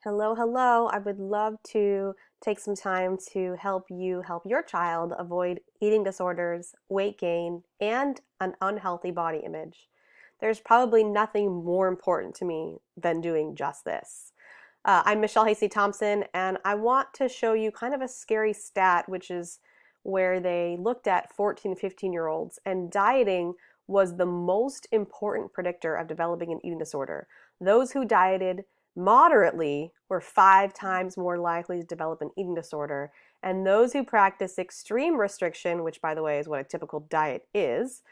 Hello, hello. I would love to take some time to help you help your child avoid eating disorders, weight gain, and an unhealthy body image. There's probably nothing more important to me than doing just this. I'm Michelle Hasty Thompson, and I want to show you kind of a scary stat, which is where they looked at 14, 15-year-olds, and dieting was the most important predictor of developing an eating disorder. Those who dieted moderately were 5 times more likely to develop an eating disorder, and those who practiced extreme restriction, which by the way is what a typical diet is,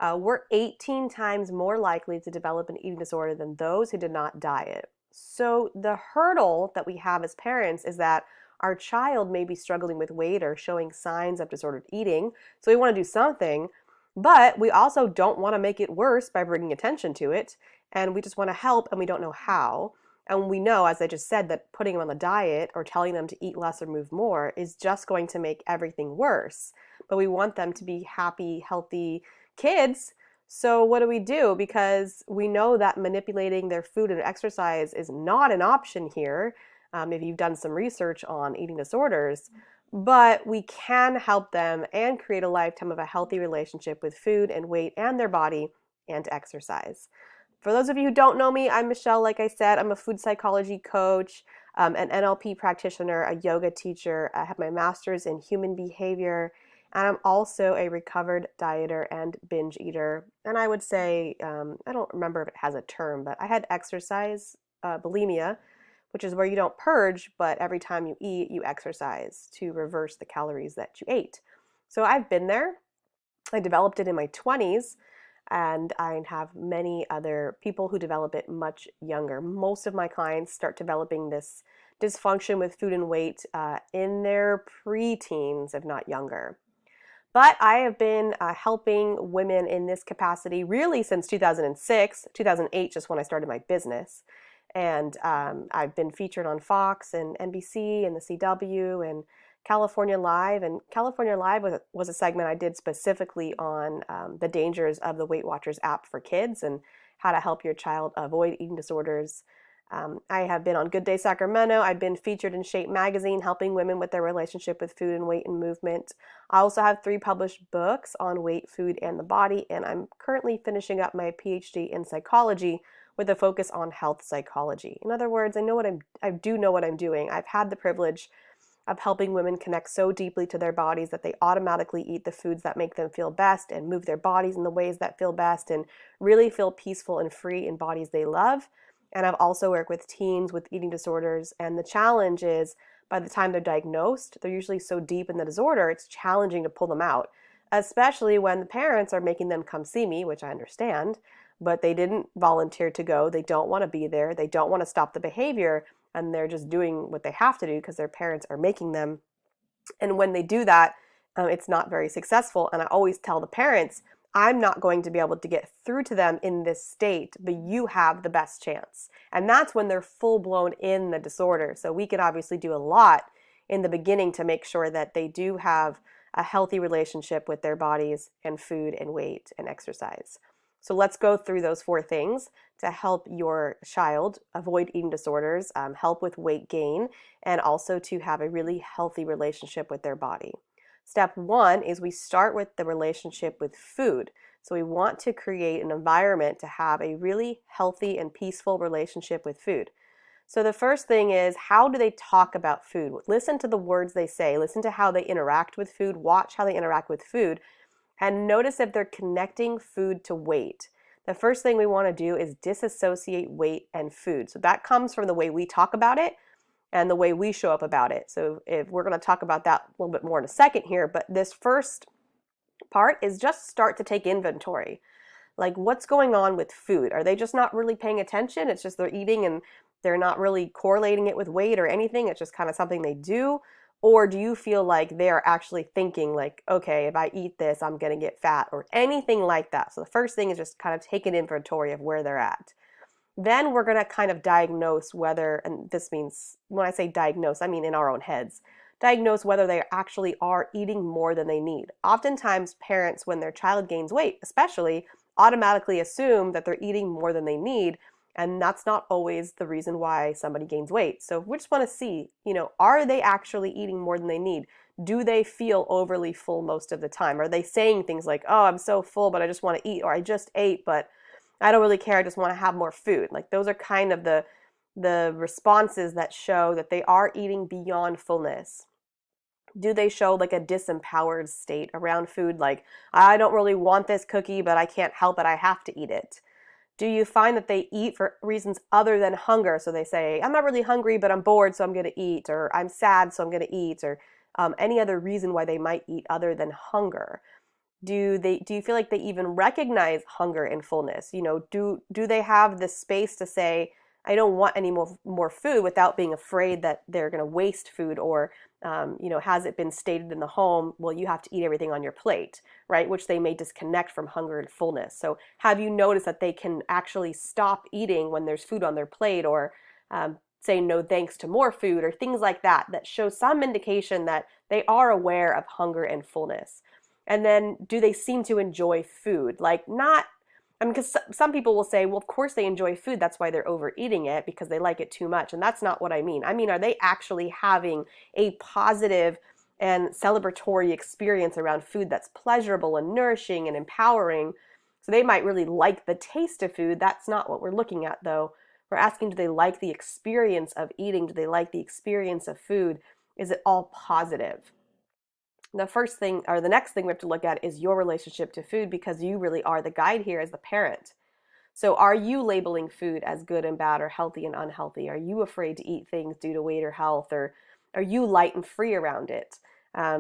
were 18 times more likely to develop an eating disorder than those who did not diet. So the hurdle that we have as parents is that our child may be struggling with weight or showing signs of disordered eating, so we want to do something, but we also don't want to make it worse by bringing attention to it, and we just want to help and we don't know how. And we know, as I just said, that putting them on the diet or telling them to eat less or move more is just going to make everything worse. But we want them to be happy, healthy kids. So what do we do? Because we know that manipulating their food and exercise is not an option here, if you've done some research on eating disorders. But we can help them and create a lifetime of a healthy relationship with food and weight and their body and exercise. For those of you who don't know me, I'm Michelle. Like I said, I'm a food psychology coach, an NLP practitioner, a yoga teacher. I have my master's in human behavior, and I'm also a recovered dieter and binge eater. And I would say, I don't remember if it has a term, but I had exercise bulimia, which is where you don't purge, but every time you eat, you exercise to reverse the calories that you ate. So I've been there. I developed it in my 20s. And I have many other people who develop it much younger. Most of my clients start developing this dysfunction with food and weight in their preteens, if not younger. But I have been helping women in this capacity really since 2006, 2008, just when I started my business. And I've been featured on Fox and NBC and the CW and California Live. And California Live was a segment I did specifically on the dangers of the Weight Watchers app for kids and how to help your child avoid eating disorders. I have been on Good Day Sacramento. I've been featured in Shape magazine, helping women with their relationship with food and weight and movement. I also have 3 published books on weight, food, and the body, and I'm currently finishing up my PhD in psychology with a focus on health psychology. In other words, I do know what I'm doing. I've had the privilege of helping women connect so deeply to their bodies that they automatically eat the foods that make them feel best and move their bodies in the ways that feel best and really feel peaceful and free in bodies they love. And I've also worked with teens with eating disorders, and the challenge is by the time they're diagnosed, they're usually so deep in the disorder, it's challenging to pull them out, especially when the parents are making them come see me, which I understand, but they didn't volunteer to go. They don't want to be there. They don't want to stop the behavior, and they're just doing what they have to do because their parents are making them. And when they do that, it's not very successful. And I always tell the parents, I'm not going to be able to get through to them in this state, but you have the best chance. And that's when they're full blown in the disorder. So we can obviously do a lot in the beginning to make sure that they do have a healthy relationship with their bodies and food and weight and exercise. So let's go through those 4 things to help your child avoid eating disorders, help with weight gain, and also to have a really healthy relationship with their body. Step 1 is we start with the relationship with food. So we want to create an environment to have a really healthy and peaceful relationship with food. So the first thing is, how do they talk about food? Listen to the words they say, listen to how they interact with food, watch how they interact with food, and notice if they're connecting food to weight. The first thing we want to do is disassociate weight and food. So that comes from the way we talk about it and the way we show up about it. So if we're going to talk about that a little bit more in a second here, but this first part is just start to take inventory. Like, what's going on with food? Are they just not really paying attention? It's just they're eating and they're not really correlating it with weight or anything. It's just kind of something they do. Or do you feel like they are actually thinking like, okay, if I eat this, I'm going to get fat or anything like that? So the first thing is just kind of take an inventory of where they're at. Then we're going to kind of diagnose whether, and this means, when I say diagnose, I mean in our own heads, diagnose whether they actually are eating more than they need. Oftentimes parents, when their child gains weight, especially, automatically assume that they're eating more than they need, And that's not always the reason why somebody gains weight. So we just want to see, are they actually eating more than they need? Do they feel overly full most of the time? Are they saying things like, oh, I'm so full, but I just want to eat, or I just ate, but I don't really care, I just want to have more food? Like, those are kind of the responses that show that they are eating beyond fullness. Do they show like a disempowered state around food? Like, I don't really want this cookie, but I can't help it, I have to eat it. Do you find that they eat for reasons other than hunger? So they say, I'm not really hungry, but I'm bored, so I'm going to eat, or I'm sad, so I'm going to eat, or any other reason why they might eat other than hunger. Do you feel like they even recognize hunger and fullness? Do they have the space to say, I don't want any more food, without being afraid that they're going to waste food? Or has it been stated in the home, well, you have to eat everything on your plate, right? Which they may disconnect from hunger and fullness. So have you noticed that they can actually stop eating when there's food on their plate, or say no thanks to more food, or things like that, that show some indication that they are aware of hunger and fullness? And then, do they seem to enjoy food? Like, not, I mean, because some people will say, well, of course they enjoy food, that's why they're overeating it, because they like it too much. And that's not what I mean. I mean, are they actually having a positive and celebratory experience around food that's pleasurable and nourishing and empowering? So they might really like the taste of food. That's not what we're looking at, though. We're asking, do they like the experience of eating? Do they like the experience of food? Is it all positive? The first thing, or the next thing we have to look at, is your relationship to food, because you really are the guide here as the parent. So are you labeling food as good and bad, or healthy and unhealthy? Are you afraid to eat things due to weight or health, or are you light and free around it?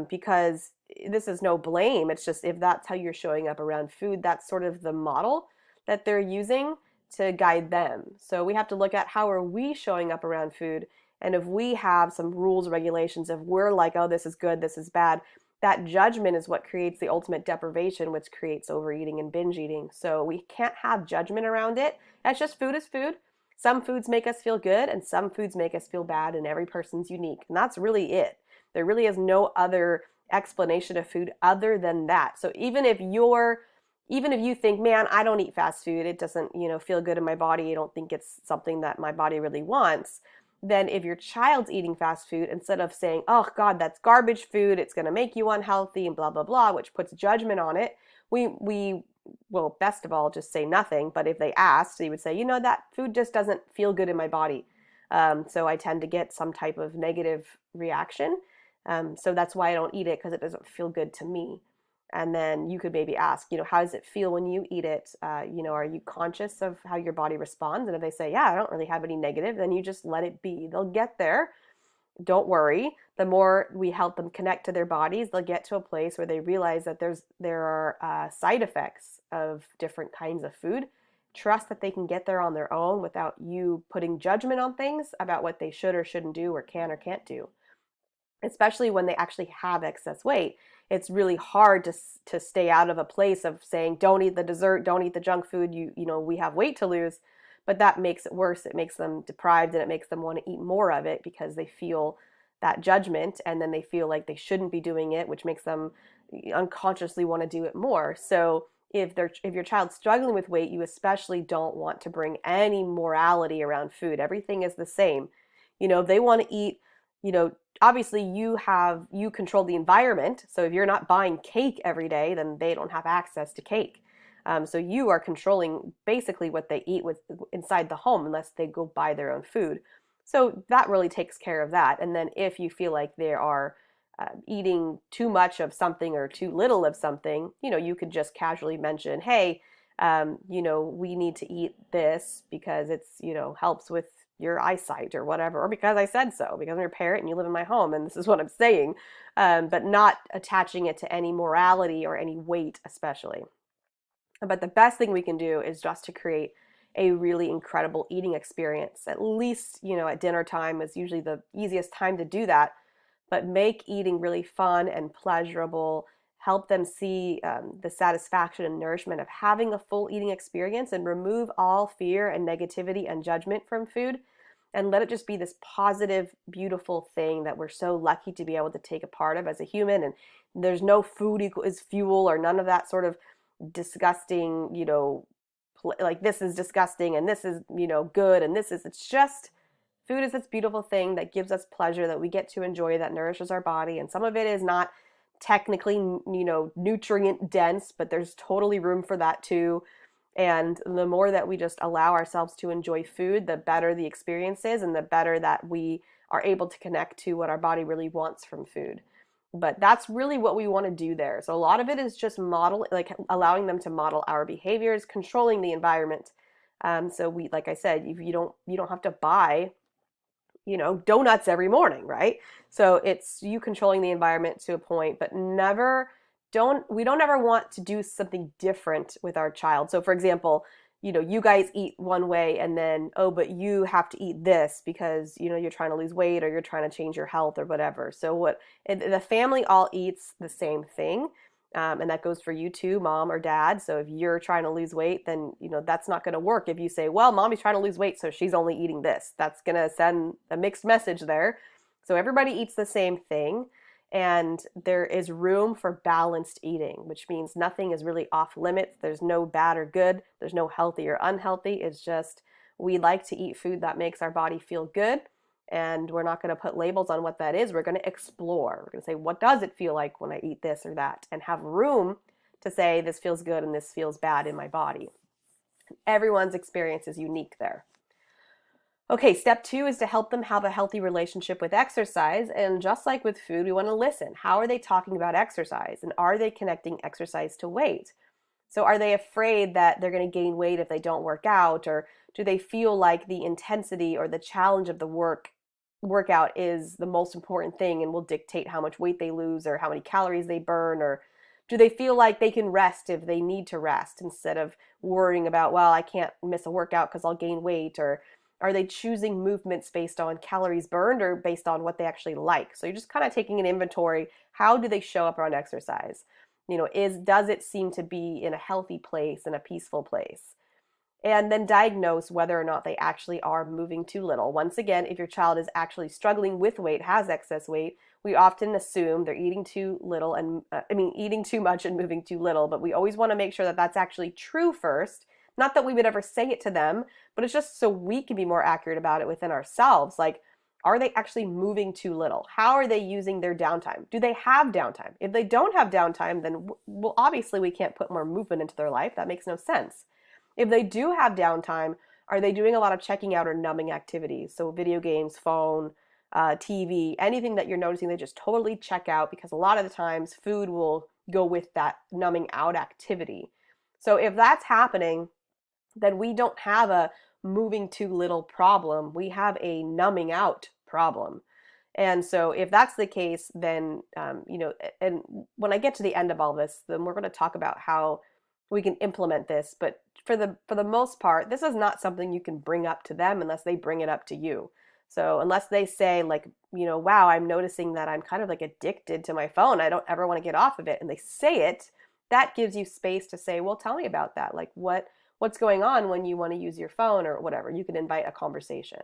Because this is no blame. It's just, if that's how you're showing up around food, that's sort of the model that they're using to guide them. So we have to look at, how are we showing up around food? And if we have some rules, regulations, if we're like, oh, this is good, this is bad, that judgment is what creates the ultimate deprivation, which creates overeating and binge eating. So we can't have judgment around it. That's just, food is food. Some foods make us feel good, and some foods make us feel bad, and every person's unique. And that's really it. There really is no other explanation of food other than that. So even if you think, man, I don't eat fast food, it doesn't, feel good in my body, I don't think it's something that my body really wants, then if your child's eating fast food, instead of saying, oh God, that's garbage food, it's going to make you unhealthy and blah, blah, blah, which puts judgment on it, we will, best of all, just say nothing. But if they asked, they would say, that food just doesn't feel good in my body. So I tend to get some type of negative reaction. So that's why I don't eat it, because it doesn't feel good to me. And then you could maybe ask, how does it feel when you eat it? Are you conscious of how your body responds? And if they say, yeah, I don't really have any negative, then you just let it be. They'll get there. Don't worry. The more we help them connect to their bodies, they'll get to a place where they realize that there are side effects of different kinds of food. Trust that they can get there on their own without you putting judgment on things about what they should or shouldn't do, or can or can't do. Especially when they actually have excess weight, it's really hard to stay out of a place of saying, don't eat the dessert, don't eat the junk food, we have weight to lose. But that makes it worse. It makes them deprived, and it makes them want to eat more of it, because they feel that judgment, and then they feel like they shouldn't be doing it, which makes them unconsciously want to do it more. So if your child's struggling with weight, you especially don't want to bring any morality around food. Everything is the same. If they want to eat, obviously you control the environment. So if you're not buying cake every day, then they don't have access to cake. So you are controlling basically what they eat inside the home, unless they go buy their own food. So that really takes care of that. And then if you feel like they are eating too much of something or too little of something, you could just casually mention, hey, we need to eat this because it's, helps with your eyesight or whatever, or because I said so, because I'm your parent and you live in my home and this is what I'm saying, but not attaching it to any morality or any weight especially. But the best thing we can do is just to create a really incredible eating experience. At least, at dinner time is usually the easiest time to do that, but make eating really fun and pleasurable. Help them see the satisfaction and nourishment of having a full eating experience, and remove all fear and negativity and judgment from food, and let it just be this positive, beautiful thing that we're so lucky to be able to take a part of as a human. And there's no food is fuel, or none of that sort of disgusting, like this is disgusting and this is, good and it's just food is this beautiful thing that gives us pleasure that we get to enjoy, that nourishes our body. And some of it is not technically, nutrient dense, but there's totally room for that too. And the more that we just allow ourselves to enjoy food, the better the experience is and the better that we are able to connect to what our body really wants from food. But that's really what we want to do there. So a lot of it is just like allowing them to model our behaviors, controlling the environment. So we, like I said, you don't have to buy donuts every morning, right? So it's you controlling the environment to a point, but we don't ever want to do something different with our child. So for example, you guys eat one way and then, oh, but you have to eat this because, you're trying to lose weight or you're trying to change your health or whatever. So the family all eats the same thing. And that goes for you too, mom or dad. So if you're trying to lose weight, then, that's not going to work. If you say, well, mommy's trying to lose weight, so she's only eating this, that's going to send a mixed message there. So everybody eats the same thing. And there is room for balanced eating, which means nothing is really off limits. There's no bad or good. There's no healthy or unhealthy. It's just we like to eat food that makes our body feel good. And we're not going to put labels on what that is. We're going to explore. We're going to say, what does it feel like when I eat this or that? And have room to say, this feels good and this feels bad in my body. Everyone's experience is unique there. Okay, step 2 is to help them have a healthy relationship with exercise. And just like with food, we want to listen. How are they talking about exercise? And are they connecting exercise to weight? So are they afraid that they're going to gain weight if they don't work out? Or do they feel like the intensity or the challenge of the workout is the most important thing and will dictate how much weight they lose or how many calories they burn? Or do they feel like they can rest if they need to rest instead of worrying about, well, I can't miss a workout because I'll gain weight? Or are they choosing movements based on calories burned or based on what they actually like? So you're just kind of taking an inventory. How do they show up around exercise? Does it seem to be in a healthy place, in a peaceful place? And then diagnose whether or not they actually are moving too little. Once again, if your child is actually struggling with weight, has excess weight, we often assume they're eating too little eating too much and moving too little, but we always want to make sure that that's actually true first. Not that we would ever say it to them, but it's just so we can be more accurate about it within ourselves. Like, are they actually moving too little? How are they using their downtime? Do they have downtime? If they don't have downtime, then obviously we can't put more movement into their life. That makes no sense. If they do have downtime, are they doing a lot of checking out or numbing activities? So video games, phone, TV, anything that you're noticing they just totally check out, because a lot of the times food will go with that numbing out activity. So if that's happening, then we don't have a moving too little problem. We have a numbing out problem. And so if that's the case, then, and when I get to the end of all this, then we're going to talk about how we can implement this. But for the most part, this is not something you can bring up to them unless they bring it up to you. So unless they say like, wow, I'm noticing that I'm kind of like addicted to my phone. I don't ever want to get off of it. And they say it, that gives you space to say, well, tell me about that. Like what's going on when you want to use your phone or whatever. You can invite a conversation.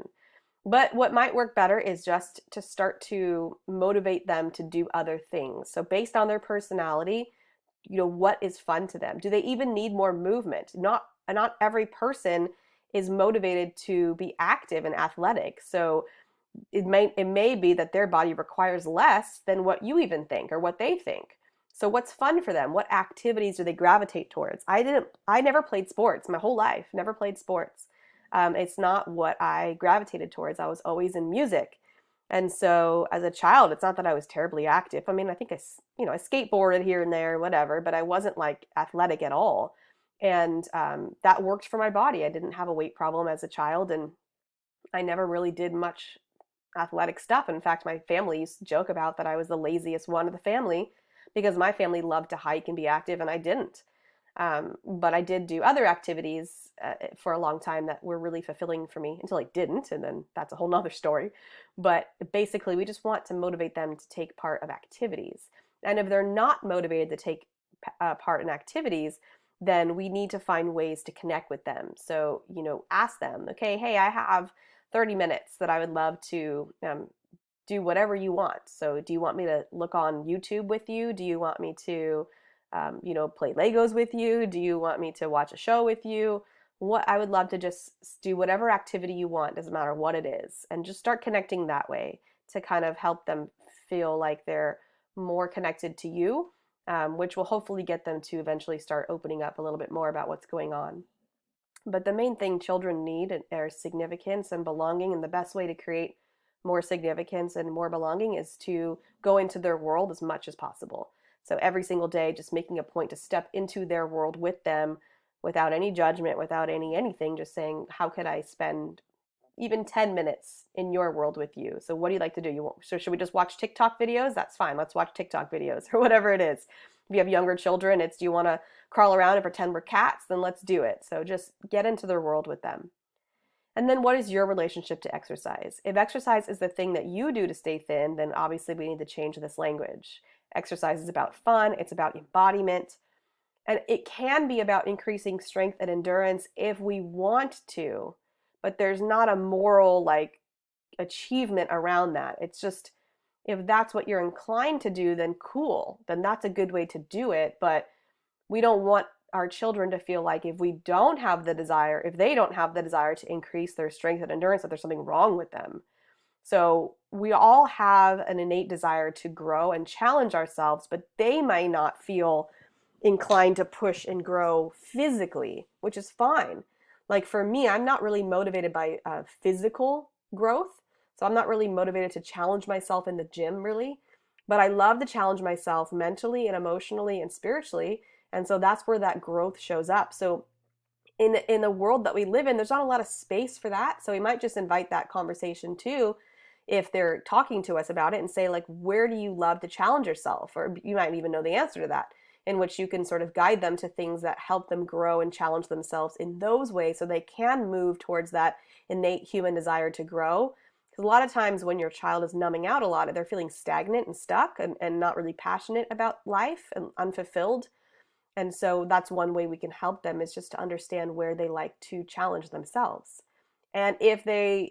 But what might work better is just to start to motivate them to do other things. So based on their personality, what is fun to them? Do they even need more movement? Not every person is motivated to be active and athletic. So it may be that their body requires less than what you even think or what they think. So what's fun for them? What activities do they gravitate towards? I never played sports my whole life, never played sports. It's not what I gravitated towards. I was always in music. And so as a child, it's not that I was terribly active. I mean, I think I skateboarded here and there, whatever, but I wasn't like athletic at all. And that worked for my body. I didn't have a weight problem as a child, and I never really did much athletic stuff. In fact, my family used to joke about that I was the laziest one of the family because my family loved to hike and be active and I didn't. But I did do other activities for a long time that were really fulfilling for me until I didn't, and then that's a whole nother story. But basically, we just want to motivate them to take part of activities. And if they're not motivated to take part in activities, then we need to find ways to connect with them. So, ask them, okay, hey, I have 30 minutes that I would love to do whatever you want. So do you want me to look on YouTube with you? Do you want me to, play Legos with you? Do you want me to watch a show with you? what I would love to just do whatever activity you want, doesn't matter what it is, and just start connecting that way to kind of help them feel like they're more connected to you, which will hopefully get them to eventually start opening up a little bit more about what's going on. But the main thing children need are significance and belonging, and the best way to create more significance and more belonging is to go into their world as much as possible. So every single day, just making a point to step into their world with them without any judgment, without anything, just saying, how could I spend even 10 minutes in your world with you? So what do you like to do? So should we just watch TikTok videos? That's fine. Let's watch TikTok videos or whatever it is. If you have younger children, it's, do you want to crawl around and pretend we're cats? Then let's do it. So just get into their world with them. And then what is your relationship to exercise? If exercise is the thing that you do to stay thin, then obviously we need to change this language. Exercise is about fun, it's about embodiment, and it can be about increasing strength and endurance if we want to, but there's not a moral like achievement around that. It's just, if that's what you're inclined to do, then cool, then that's a good way to do it. But we don't want our children to feel like if we don't have the desire, if they don't have the desire to increase their strength and endurance, that there's something wrong with them. So we all have an innate desire to grow and challenge ourselves, but they might not feel inclined to push and grow physically, which is fine. Like for me, I'm not really motivated by physical growth. So I'm not really motivated to challenge myself in the gym, really. But I love to challenge myself mentally and emotionally and spiritually. And so that's where that growth shows up. So in the world that we live in, there's not a lot of space for that. So we might just invite that conversation too, if they're talking to us about it, and say like, where do you love to challenge yourself? Or you might even know the answer to that, in which you can sort of guide them to things that help them grow and challenge themselves in those ways so they can move towards that innate human desire to grow. Because a lot of times when your child is numbing out a lot, they're feeling stagnant and stuck and not really passionate about life and unfulfilled. And so that's one way we can help them, is just to understand where they like to challenge themselves. And if they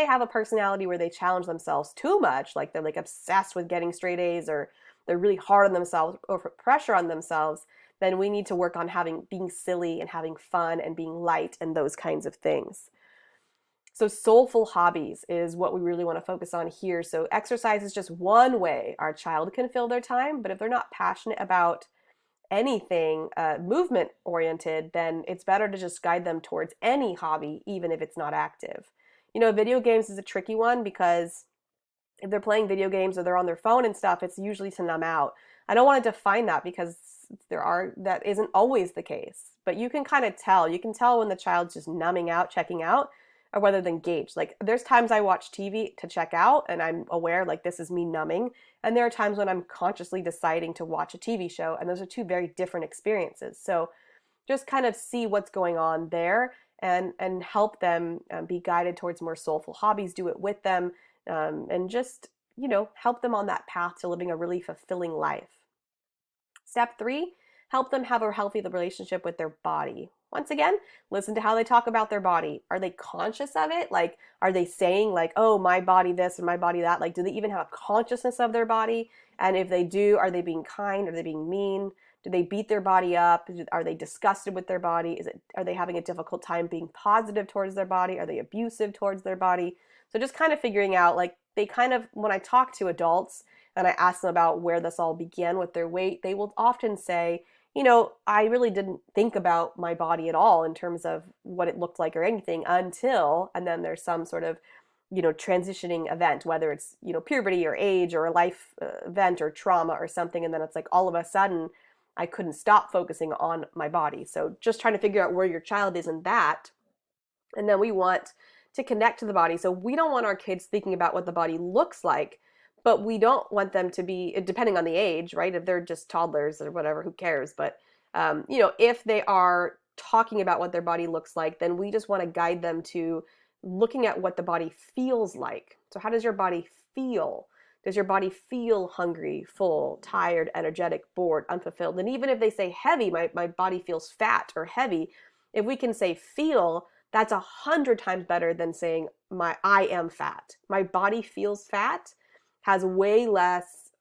have a personality where they challenge themselves too much, like they're like obsessed with getting straight A's, or they're really hard on themselves or put pressure on themselves, then we need to work on being silly and having fun and being light and those kinds of things. So soulful hobbies is what we really want to focus on here. So exercise is just one way our child can fill their time, but if they're not passionate about anything movement oriented, then it's better to just guide them towards any hobby, even if it's not active. Video games is a tricky one, because if they're playing video games or they're on their phone and stuff, it's usually to numb out. I don't want to define that, because that isn't always the case, but you can kind of tell. You can tell when the child's just numbing out, checking out, or whether they're engaged. Like there's times I watch TV to check out and I'm aware like this is me numbing. And there are times when I'm consciously deciding to watch a TV show, and those are two very different experiences. So just kind of see what's going on there, and help them be guided towards more soulful hobbies, do it with them, and just, help them on that path to living a really fulfilling life. Step 3, help them have a healthy relationship with their body. Once again, listen to how they talk about their body. Are they conscious of it? Like, are they saying like, oh, my body this and my body that? Like, do they even have a consciousness of their body? And if they do, are they being kind? Are they being mean? Do they beat their body up? Are they disgusted with their body? Are they having a difficult time being positive towards their body? Are they abusive towards their body? So just kind of figuring out, like, when I talk to adults and I ask them about where this all began with their weight, they will often say, I really didn't think about my body at all in terms of what it looked like or anything until, and then there's some sort of, transitioning event, whether it's, puberty or age or a life event or trauma or something. And then it's like all of a sudden I couldn't stop focusing on my body. So just trying to figure out where your child is in that. And then we want to connect to the body. So we don't want our kids thinking about what the body looks like, but we don't want them to be, depending on the age, right? If they're just toddlers or whatever, who cares? But, if they are talking about what their body looks like, then we just want to guide them to looking at what the body feels like. So how does your body feel? Does your body feel hungry, full, tired, energetic, bored, unfulfilled? And even if they say heavy, my body feels fat or heavy, if we can say feel, that's 100 times better than saying I am fat. My body feels fat has way less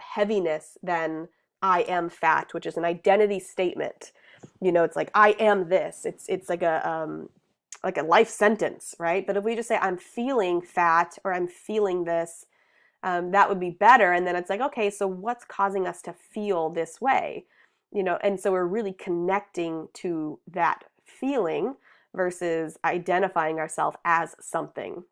heaviness than I am fat, which is an identity statement. It's like, I am this. It's like a life sentence, right? But if we just say, I'm feeling fat, or I'm feeling this, that would be better. And then it's like, okay, so what's causing us to feel this way? And so we're really connecting to that feeling versus identifying ourselves as something.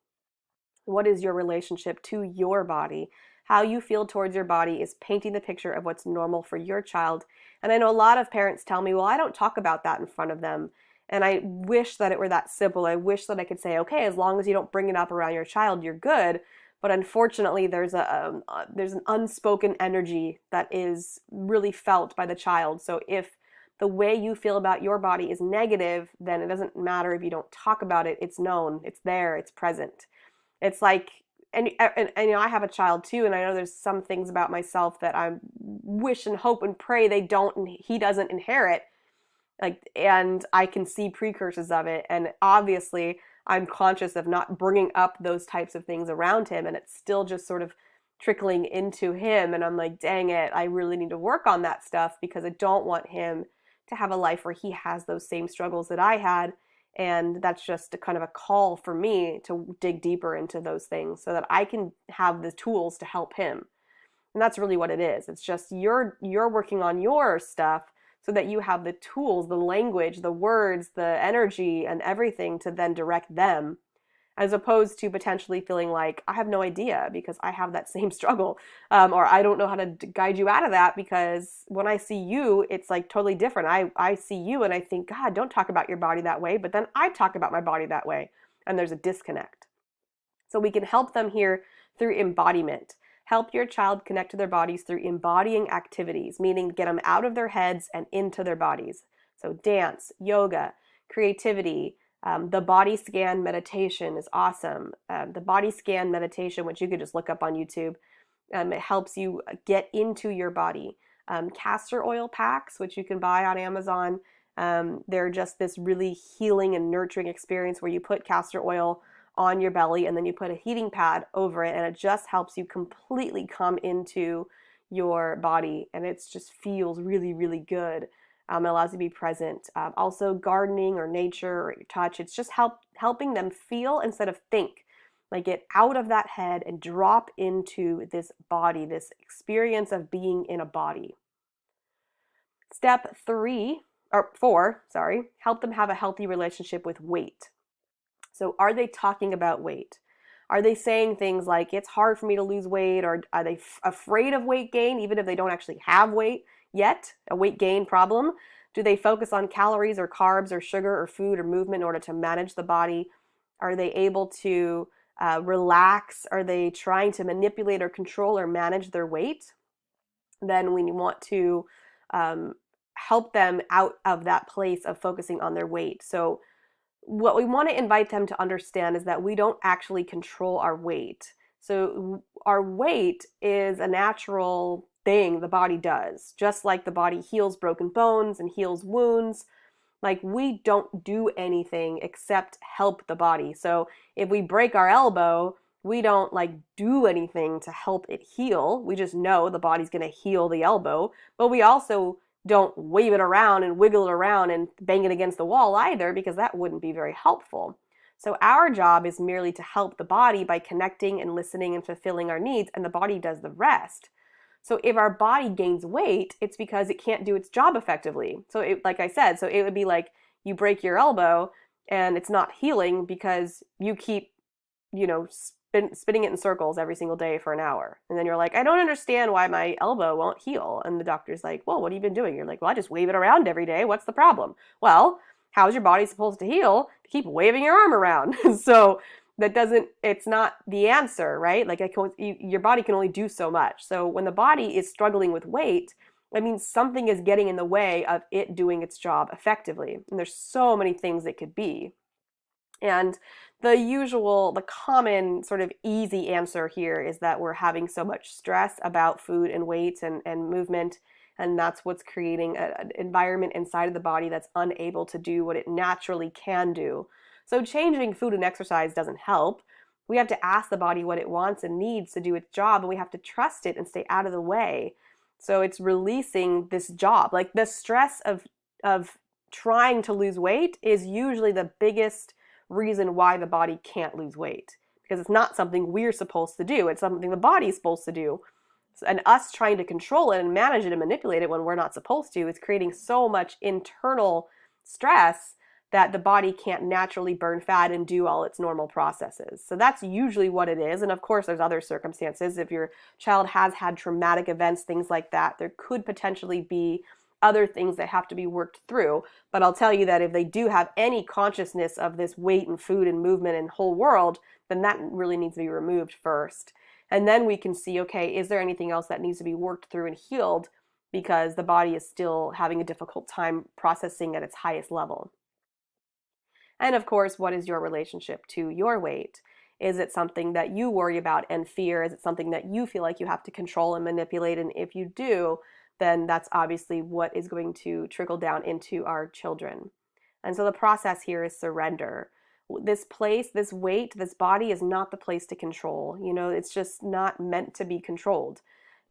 What is your relationship to your body? How you feel towards your body is painting the picture of what's normal for your child. And I know a lot of parents tell me, well, I don't talk about that in front of them. And I wish that it were that simple. I wish that I could say, okay, as long as you don't bring it up around your child, you're good. But unfortunately, there's an unspoken energy that is really felt by the child. So if the way you feel about your body is negative, then it doesn't matter if you don't talk about it. It's known, it's there, it's present. It's like, and I have a child too, and I know there's some things about myself that I wish and hope and pray he doesn't inherit. Like, and I can see precursors of it, and obviously I'm conscious of not bringing up those types of things around him, and it's still just sort of trickling into him, and I'm like, dang it, I really need to work on that stuff, because I don't want him to have a life where he has those same struggles that I had. And that's just a kind of a call for me to dig deeper into those things so that I can have the tools to help him. And that's really what it is. It's just you're working on your stuff so that you have the tools, the language, the words, the energy, and everything to then direct them, as opposed to potentially feeling like, I have no idea because I have that same struggle, or I don't know how to guide you out of that, because when I see you, it's like totally different. I see you and I think, God, don't talk about your body that way, but then I talk about my body that way, and there's a disconnect. So we can help them here through embodiment. Help your child connect to their bodies through embodying activities, meaning get them out of their heads and into their bodies. So dance, yoga, creativity, the body scan meditation is awesome. The body scan meditation, which you could just look up on YouTube, it helps you get into your body. Castor oil packs, which you can buy on Amazon, they're just this really healing and nurturing experience where you put castor oil on your belly and then you put a heating pad over it, and it just helps you completely come into your body, and it just feels really, really good. It allows you to be present. Also gardening or nature or touch, it's just helping them feel instead of think. Like, get out of that head and drop into this body, this experience of being in a body. Step 4, help them have a healthy relationship with weight. So are they talking about weight? Are they saying things like, it's hard for me to lose weight? Or are they afraid of weight gain, even if they don't actually have weight yet, a weight gain problem? Do they focus on calories or carbs or sugar or food or movement in order to manage the body? Are they able to relax? Are they trying to manipulate or control or manage their weight? Then we want to help them out of that place of focusing on their weight. So what we want to invite them to understand is that we don't actually control our weight. So our weight is a natural thing the body does. Just like the body heals broken bones and heals wounds, like, we don't do anything except help the body. So if we break our elbow, we don't like do anything to help it heal. We just know the body's going to heal the elbow, but we also don't wave it around and wiggle it around and bang it against the wall either, because that wouldn't be very helpful. So our job is merely to help the body by connecting and listening and fulfilling our needs, and the body does the rest. So if our body gains weight, it's because it can't do its job effectively. So like I said, so it would be like you break your elbow and it's not healing because you keep, spinning it in circles every single day for an hour. And then you're like, I don't understand why my elbow won't heal. And the doctor's like, well, what have you been doing? You're like, well, I just wave it around every day. What's the problem? Well, how's your body supposed to heal? Keep waving your arm around. So it's not the answer, right? Like, your body can only do so much. So when the body is struggling with weight, that means something is getting in the way of it doing its job effectively. And there's so many things it could be. And the common sort of easy answer here is that we're having so much stress about food and weight and movement. And that's what's creating an environment inside of the body that's unable to do what it naturally can do. So changing food and exercise doesn't help. We have to ask the body what it wants and needs to do its job, and we have to trust it and stay out of the way. So it's releasing this job, like the stress of trying to lose weight is usually the biggest reason why the body can't lose weight, because it's not something we're supposed to do. It's something the body's supposed to do. And us trying to control it and manage it and manipulate it when we're not supposed to is creating so much internal stress that the body can't naturally burn fat and do all its normal processes. So that's usually what it is. And of course, there's other circumstances. If your child has had traumatic events, things like that, there could potentially be other things that have to be worked through. But I'll tell you that if they do have any consciousness of this weight and food and movement and whole world, then that really needs to be removed first. And then we can see, okay, is there anything else that needs to be worked through and healed because the body is still having a difficult time processing at its highest level? And of course, what is your relationship to your weight? Is it something that you worry about and fear? Is it something that you feel like you have to control and manipulate? And if you do, then that's obviously what is going to trickle down into our children. And so the process here is surrender. This place, this weight, this body is not the place to control. It's just not meant to be controlled.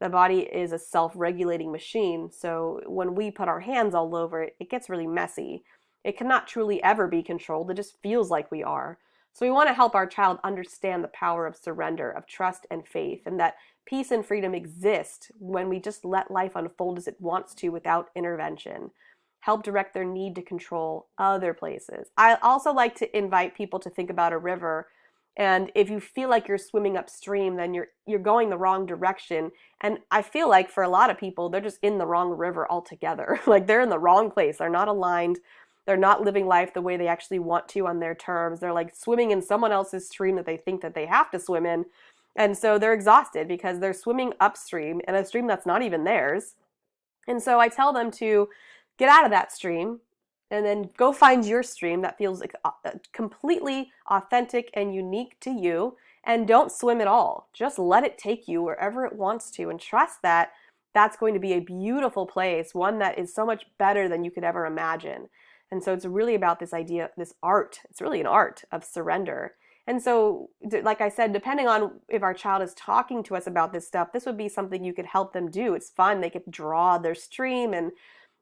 The body is a self-regulating machine. So when we put our hands all over it, it gets really messy. It cannot truly ever be controlled. It just feels like we are. So we want to help our child understand the power of surrender, of trust and faith, and that peace and freedom exist when we just let life unfold as it wants to without intervention. Help direct their need to control other places. I also like to invite people to think about a river. And if you feel like you're swimming upstream, then you're going the wrong direction. And I feel like for a lot of people, they're just in the wrong river altogether. Like they're in the wrong place. They're not aligned. They're not living life the way they actually want to on their terms. They're like swimming in someone else's stream that they think that they have to swim in. And so they're exhausted because they're swimming upstream in a stream that's not even theirs. And so I tell them to get out of that stream and then go find your stream that feels like completely authentic and unique to you, and don't swim at all. Just let it take you wherever it wants to, and trust that that's going to be a beautiful place, one that is so much better than you could ever imagine. And so it's really about this idea, this art. It's really an art of surrender. And so, like I said, depending on if our child is talking to us about this stuff, this would be something you could help them do. It's fun. They could draw their stream and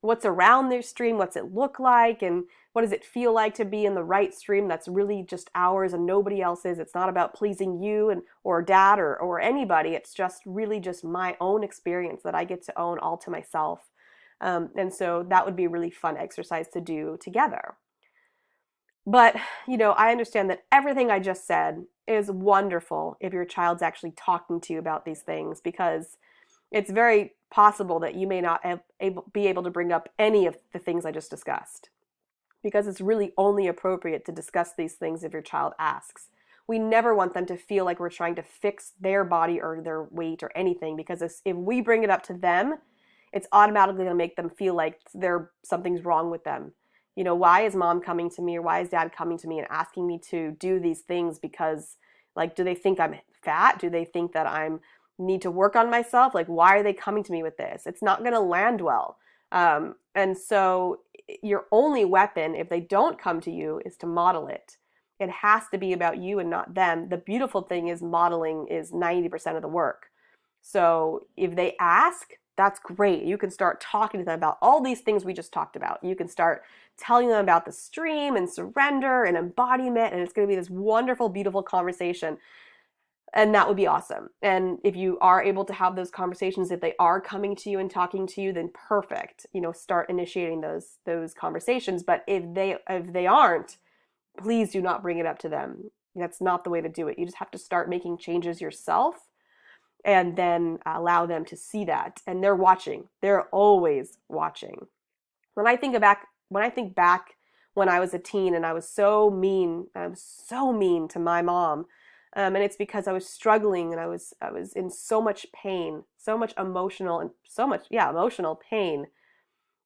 what's around their stream, what's it look like, and what does it feel like to be in the right stream that's really just ours and nobody else's. It's not about pleasing you or dad or anybody. It's just really just my own experience that I get to own all to myself. And so that would be a really fun exercise to do together. But, I understand that everything I just said is wonderful if your child's actually talking to you about these things, because it's very possible that you may not be able to bring up any of the things I just discussed, because it's really only appropriate to discuss these things if your child asks. We never want them to feel like we're trying to fix their body or their weight or anything, because if we bring it up to them, it's automatically going to make them feel like something's wrong with them. Why is mom coming to me, or why is dad coming to me and asking me to do these things? Because, do they think I'm fat? Do they think that I'm need to work on myself? Why are they coming to me with this? It's not going to land well. And so your only weapon, if they don't come to you, is to model it. It has to be about you and not them. The beautiful thing is modeling is 90% of the work. So if they ask, that's great. You can start talking to them about all these things we just talked about. You can start telling them about the stream and surrender and embodiment, and it's going to be this wonderful, beautiful conversation. And that would be awesome. And if you are able to have those conversations, if they are coming to you and talking to you, then perfect. Start initiating those conversations. But if they aren't, please do not bring it up to them. That's not the way to do it. You just have to start making changes yourself, and then allow them to see that. And they're watching. They're always watching. When I think back when I was a teen and I was so mean to my mom, and it's because I was struggling and I was in so much pain, so much emotional pain.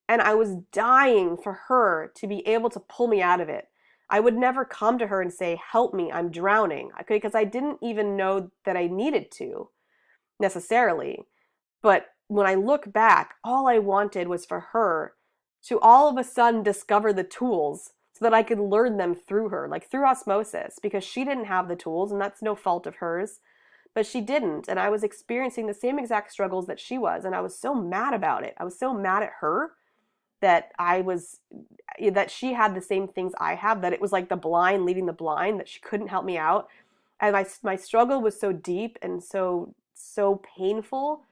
And I was dying for her to be able to pull me out of it. I would never come to her and say, help me, I'm drowning. Because I didn't even know that I needed to necessarily. But when I look back, all I wanted was for her to all of a sudden discover the tools so that I could learn them through her, through osmosis, because she didn't have the tools, and that's no fault of hers, but she didn't. And I was experiencing the same exact struggles that she was, and I was so mad about it. I was so mad at her that that she had the same things I have, that it was like the blind leading the blind, that she couldn't help me out. And my struggle was so deep and so painful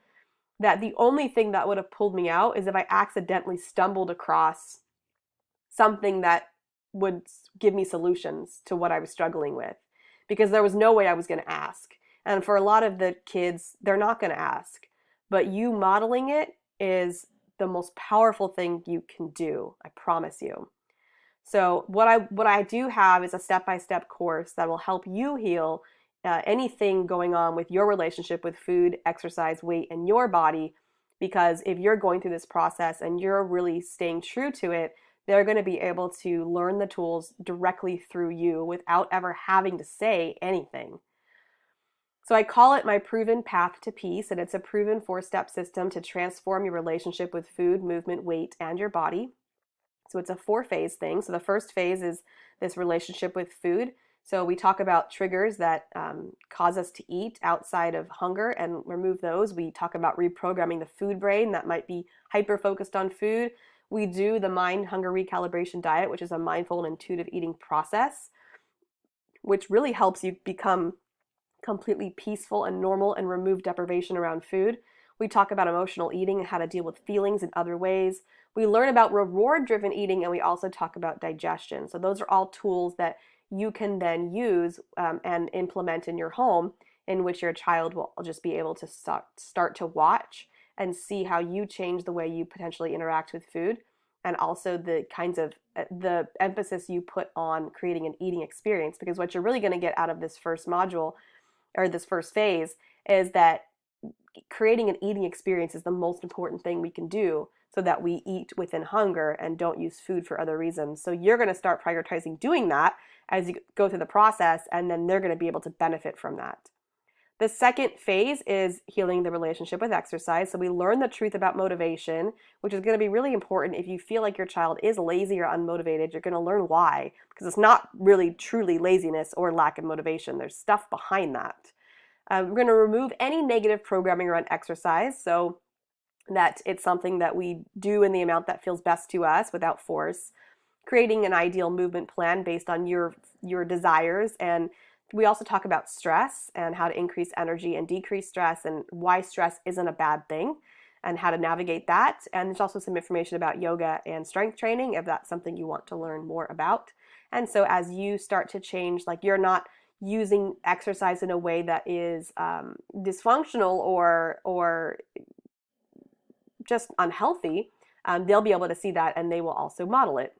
that the only thing that would have pulled me out is if I accidentally stumbled across something that would give me solutions to what I was struggling with, because there was no way I was going to ask. And for a lot of the kids, they're not going to ask. But you modeling it is the most powerful thing you can do, I promise you. So what I do have is a step-by-step course that will help you heal anything going on with your relationship with food, exercise, weight, and your body. Because if you're going through this process and you're really staying true to it, they're going to be able to learn the tools directly through you without ever having to say anything. So I call it my proven path to peace, and it's a proven 4-step system to transform your relationship with food, movement, weight, and your body. So it's a 4-phase thing. So the first phase is this relationship with food. So we talk about triggers that cause us to eat outside of hunger and remove those. We talk about reprogramming the food brain that might be hyper-focused on food. We do the mind hunger recalibration diet, which is a mindful and intuitive eating process, which really helps you become completely peaceful and normal and remove deprivation around food. We talk about emotional eating and how to deal with feelings in other ways. We learn about reward-driven eating, and we also talk about digestion. So those are all tools that you can then use and implement in your home, in which your child will just be able to start to watch and see how you change the way you potentially interact with food, and also the kinds of the emphasis you put on creating an eating experience. Because what you're really going to get out of this first module, or this first phase, is that creating an eating experience is the most important thing we can do, so that we eat within hunger and don't use food for other reasons. So you're going to start prioritizing doing that as you go through the process, and then they're going to be able to benefit from that. The second phase is healing the relationship with exercise. So we learn the truth about motivation, which is going to be really important. If you feel like your child is lazy or unmotivated, you're going to learn why, because it's not really truly laziness or lack of motivation. There's stuff behind that. We're going to remove any negative programming around exercise, so that it's something that we do in the amount that feels best to us without force. Creating an ideal movement plan based on your desires. And we also talk about stress and how to increase energy and decrease stress, and why stress isn't a bad thing and how to navigate that. And there's also some information about yoga and strength training if that's something you want to learn more about. And so as you start to change, like you're not using exercise in a way that is dysfunctional or just unhealthy, they'll be able to see that, and they will also model it.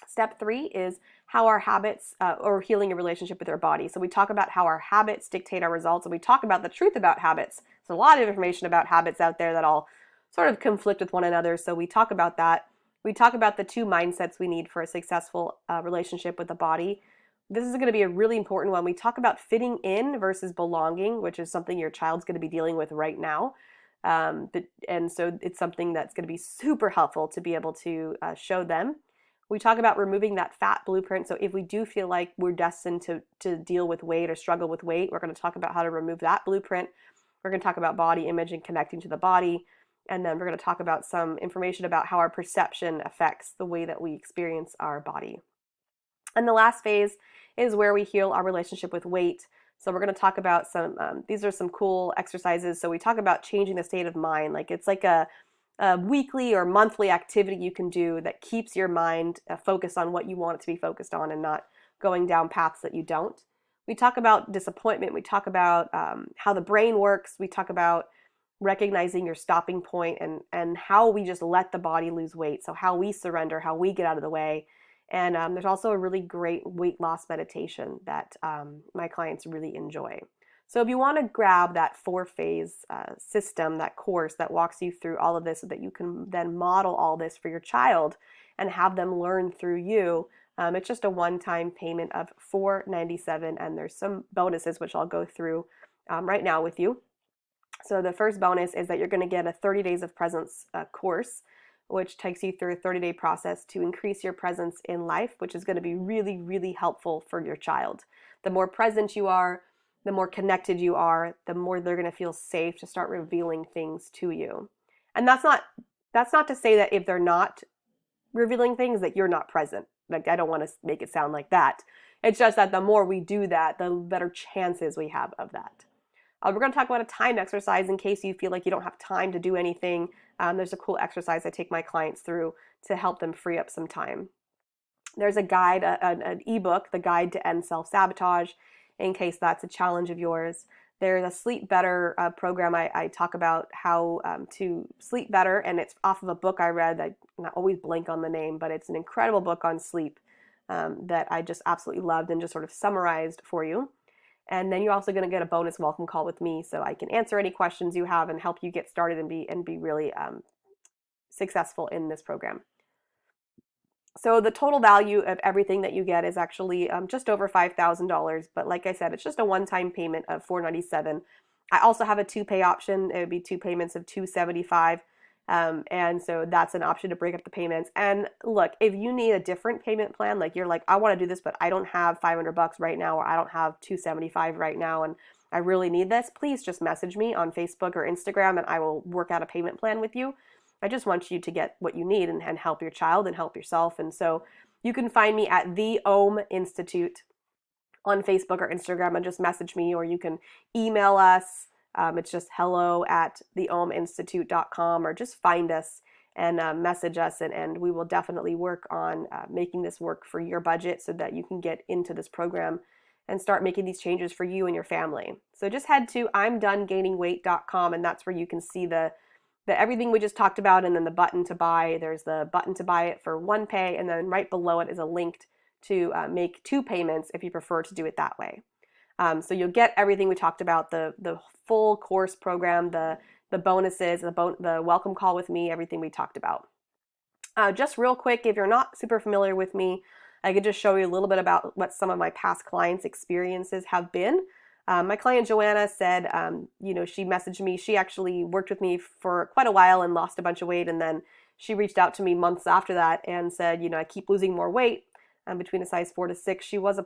Step 3 is how our habits or healing a relationship with our body. So we talk about how our habits dictate our results, and we talk about the truth about habits. There's a lot of information about habits out there that all sort of conflict with one another, so we talk about that. We talk about the 2 mindsets we need for a successful relationship with the body. This is going to be a really important one. We talk about fitting in versus belonging, which is something your child's going to be dealing with right now. And so it's something that's going to be super helpful to be able to show them. We talk about removing that fat blueprint. So if we do feel like we're destined to deal with weight or struggle with weight, we're going to talk about how to remove that blueprint. We're going to talk about body image and connecting to the body. And then we're going to talk about some information about how our perception affects the way that we experience our body. And the last phase is where we heal our relationship with weight. So we're going to talk about these are some cool exercises. So we talk about changing the state of mind. Like it's like a weekly or monthly activity you can do that keeps your mind focused on what you want it to be focused on and not going down paths that you don't. We talk about disappointment. We talk about how the brain works. We talk about recognizing your stopping point and how we just let the body lose weight. So how we surrender, how we get out of the way. And there's also a really great weight loss meditation that my clients really enjoy. So if you want to grab that 4-phase system, that course that walks you through all of this so that you can then model all this for your child and have them learn through you, it's just a one-time payment of $497, and there's some bonuses which I'll go through right now with you. So the first bonus is that you're going to get a 30 Days of Presence course, which takes you through a 30-day process to increase your presence in life, which is going to be really, really helpful for your child. The more present you are, the more connected you are, the more they're going to feel safe to start revealing things to you. And that's not to say that if they're not revealing things that you're not present. Like, I don't want to make it sound like that. It's just that the more we do that, the better chances we have of that. We're going to talk about a time exercise in case you feel like you don't have time to do anything. There's a cool exercise I take my clients through to help them free up some time. There's a guide, an ebook, The Guide to End Self-Sabotage, in case that's a challenge of yours. There's a Sleep Better program. I talk about how to sleep better, and it's off of a book I read. I always blank on the name, but it's an incredible book on sleep that I just absolutely loved and just sort of summarized for you. And then you're also going to get a bonus welcome call with me, so I can answer any questions you have and help you get started and be really successful in this program. So the total value of everything that you get is actually just over $5,000. But like I said, it's just a one-time payment of $497. I also have a two-pay option. It would be two payments of $275. And so that's an option to break up the payments. And look, if you need a different payment plan, like you're like, I want to do this, but I don't have $500 right now, or I don't have $275 right now, and I really need this, please just message me on Facebook or Instagram, and I will work out a payment plan with you. I just want you to get what you need and help your child and help yourself. And so you can find me at the Om Institute on Facebook or Instagram and just message me, or you can email us. It's just hello@theominstitute.com, or just find us and message us, and we will definitely work on making this work for your budget so that you can get into this program and start making these changes for you and your family. So just head to imdonegainingweight.com, and that's where you can see the everything we just talked about, and then the button to buy. There's the button to buy it for one pay, and then right below it is a link to make two payments if you prefer to do it that way. So you'll get everything we talked about, the full course program, the bonuses, the welcome call with me, everything we talked about. Just real quick, if you're not super familiar with me, I could just show you a little bit about what some of my past clients' experiences have been. My client Joanna said, she messaged me. She actually worked with me for quite a while and lost a bunch of weight. And then she reached out to me months after that and said, I keep losing more weight between a size 4 to 6. She was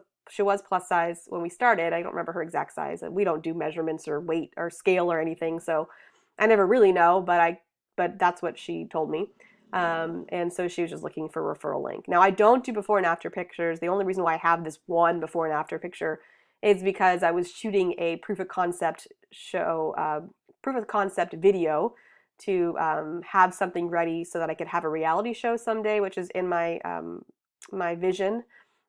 plus size when we started. I don't remember her exact size. We don't do measurements or weight or scale or anything. So I never really know, but that's what she told me. And so she was just looking for a referral link. Now, I don't do before and after pictures. The only reason why I have this one before and after picture is because I was shooting a proof of concept video to have something ready so that I could have a reality show someday, which is in my my vision.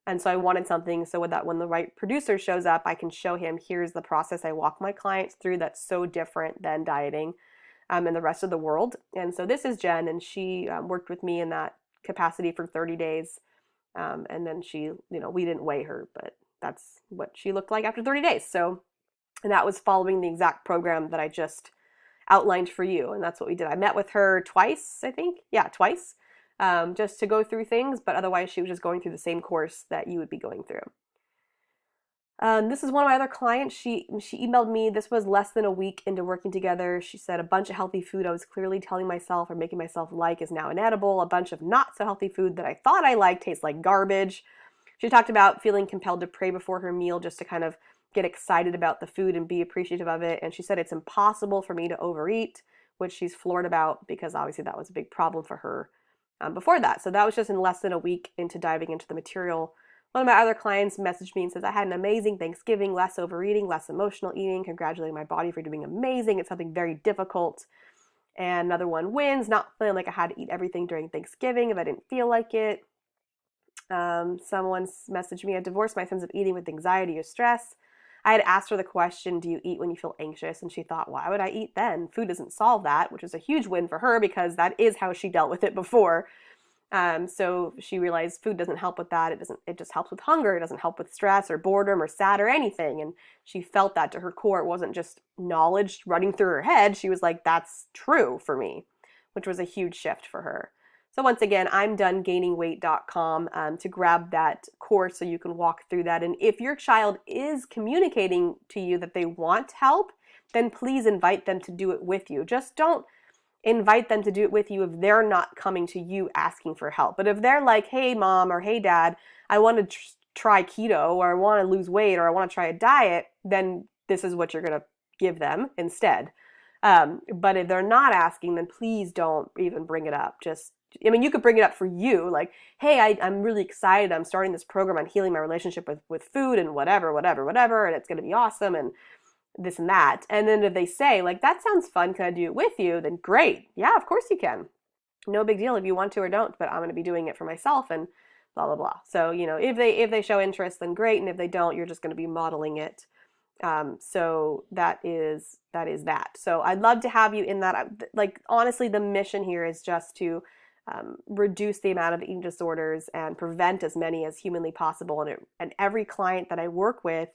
And so I wanted something so that when the right producer shows up, I can show him, here's the process I walk my clients through that's so different than dieting in the rest of the world. And so this is Jen, and she worked with me in that capacity for 30 days. And then she, we didn't weigh her, but that's what she looked like after 30 days. So, and that was following the exact program that I just outlined for you. And that's what we did. I met with her twice, I think. Yeah, twice, just to go through things. But otherwise, she was just going through the same course that you would be going through. This is one of my other clients. She emailed me. This was less than a week into working together. She said a bunch of healthy food I was clearly telling myself or making myself like is now inedible. A bunch of not so healthy food that I thought I liked tastes like garbage. She talked about feeling compelled to pray before her meal just to kind of get excited about the food and be appreciative of it. And she said it's impossible for me to overeat, which she's floored about because obviously that was a big problem for her before that. So that was just in less than a week into diving into the material. One of my other clients messaged me and says, I had an amazing Thanksgiving, less overeating, less emotional eating, congratulating my body for doing amazing. It's something very difficult. And another one, wins, not feeling like I had to eat everything during Thanksgiving if I didn't feel like it. Someone messaged me, I divorced my sense of eating with anxiety or stress. I had asked her the question, do you eat when you feel anxious? And she thought, why would I eat then? Food doesn't solve that, which was a huge win for her because that is how she dealt with it before. So she realized food doesn't help with that. It just helps with hunger. It doesn't help with stress or boredom or sad or anything. And she felt that to her core. It wasn't just knowledge running through her head. She was like, that's true for me, which was a huge shift for her. So once again, imdonegainingweight.com to grab that course so you can walk through that. And if your child is communicating to you that they want help, then please invite them to do it with you. Just don't invite them to do it with you if they're not coming to you asking for help. But if they're like, hey, mom, or hey, dad, I want to try keto, or I want to lose weight, or I want to try a diet, then this is what you're going to give them instead. But if they're not asking, then please don't even bring it up. Just I mean, you could bring it up for you, like, hey, I'm really excited. I'm starting this program on healing my relationship with food and whatever, and it's going to be awesome and this and that. And then if they say, like, that sounds fun, can I do it with you? Then great. Yeah, of course you can. No big deal if you want to or don't, but I'm going to be doing it for myself and blah, blah, blah. So, if they show interest, then great. And if they don't, you're just going to be modeling it. So that is that. So I'd love to have you in that. Like, honestly, the mission here is just to reduce the amount of eating disorders and prevent as many as humanly possible. And every client that I work with,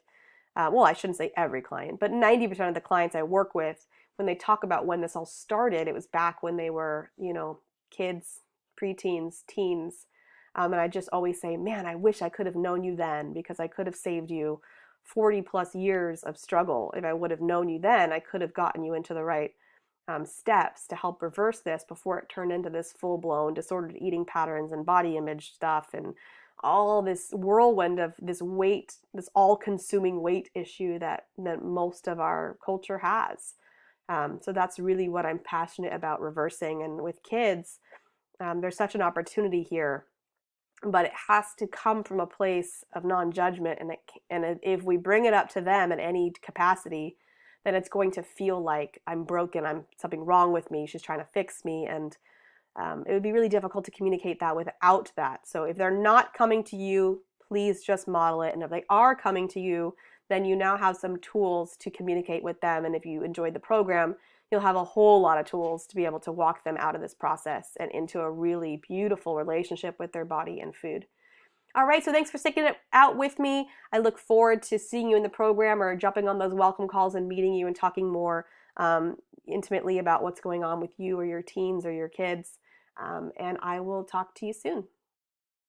well, I shouldn't say every client, but 90% of the clients I work with, when they talk about when this all started, it was back when they were, kids, preteens, teens. And I just always say, man, I wish I could have known you then, because I could have saved you 40 plus years of struggle. If I would have known you then, I could have gotten you into the right steps to help reverse this before it turned into this full-blown disordered eating patterns and body image stuff and all this whirlwind of this weight, this all-consuming weight issue that most of our culture has. So that's really what I'm passionate about reversing. And with kids, there's such an opportunity here, but it has to come from a place of non-judgment. And if we bring it up to them in any capacity, then it's going to feel like I'm broken, I'm something wrong with me, she's trying to fix me. And it would be really difficult to communicate that without that. So if they're not coming to you, please just model it. And if they are coming to you, then you now have some tools to communicate with them. And if you enjoyed the program, you'll have a whole lot of tools to be able to walk them out of this process and into a really beautiful relationship with their body and food. All right, so thanks for sticking it out with me. I look forward to seeing you in the program or jumping on those welcome calls and meeting you and talking more intimately about what's going on with you or your teens or your kids. And I will talk to you soon.